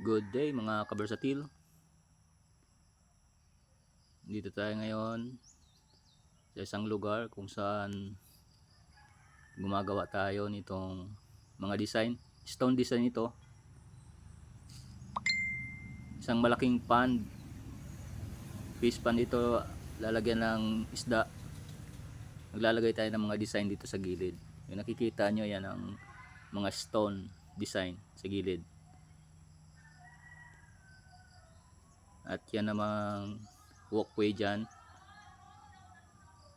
Good day mga kabersatil. Dito tayo ngayon sa isang lugar kung saan gumagawa tayo nitong mga design. Stone design ito. Isang malaking pan. Fish pan ito, lalagyan ng isda. Maglalagay tayo ng mga design dito sa gilid. Yung nakikita nyo, yan ang mga stone design sa gilid. At yan namang walkway dyan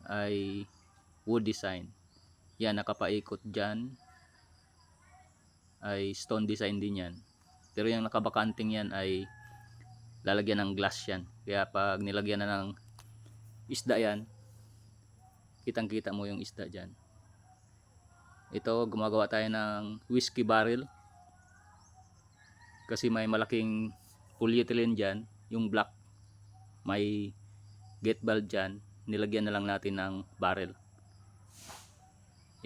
ay wood design. Yan, nakapaikot dyan ay stone design din yan. Pero yung nakabakanting yan ay lalagyan ng glass yan. Kaya pag nilagyan na ng isda yan, kitang kita mo yung isda dyan. Ito, gumagawa tayo ng whiskey barrel. Kasi may malaking polyethylene dyan, yung black. May gate valve dyan, nilagyan na lang natin ng barrel.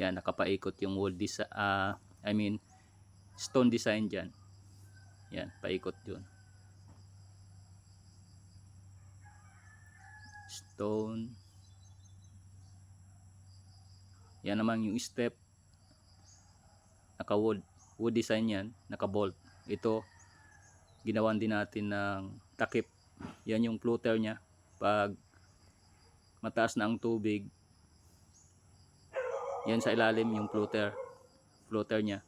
Yan, nakapaikot yung wood stone design dyan. Yan, paikot yun. Stone. Yan naman yung step. Naka wood design yan, naka bolt. Ito, ginawan din natin ng takip. Yan yung floater nya. Pag mataas na ang tubig, yan sa ilalim yung floater nya.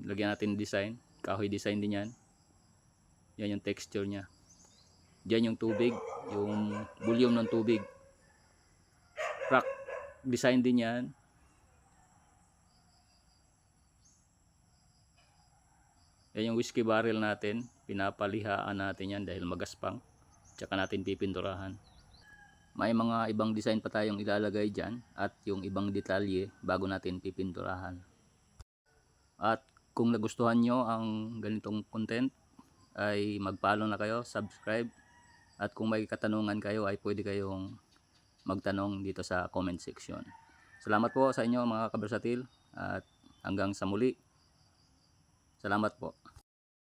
Lagyan natin design, kahoy design din yan. Yan yung texture nya. Diyan yung tubig, yung volume ng tubig. Crack design din yan. Yan yung whiskey barrel natin, pinapalihaan natin yan dahil magaspang. Tsaka natin pipinturahan. May mga ibang design pa tayong ilalagay dyan at yung ibang detalye bago natin pipinturahan. At kung nagustuhan nyo ang ganitong content ay mag-follow na kayo, subscribe. At kung may katanungan kayo ay pwede kayong magtanong dito sa comment section. Salamat po sa inyo mga kabersatil at hanggang sa muli. Salamat po.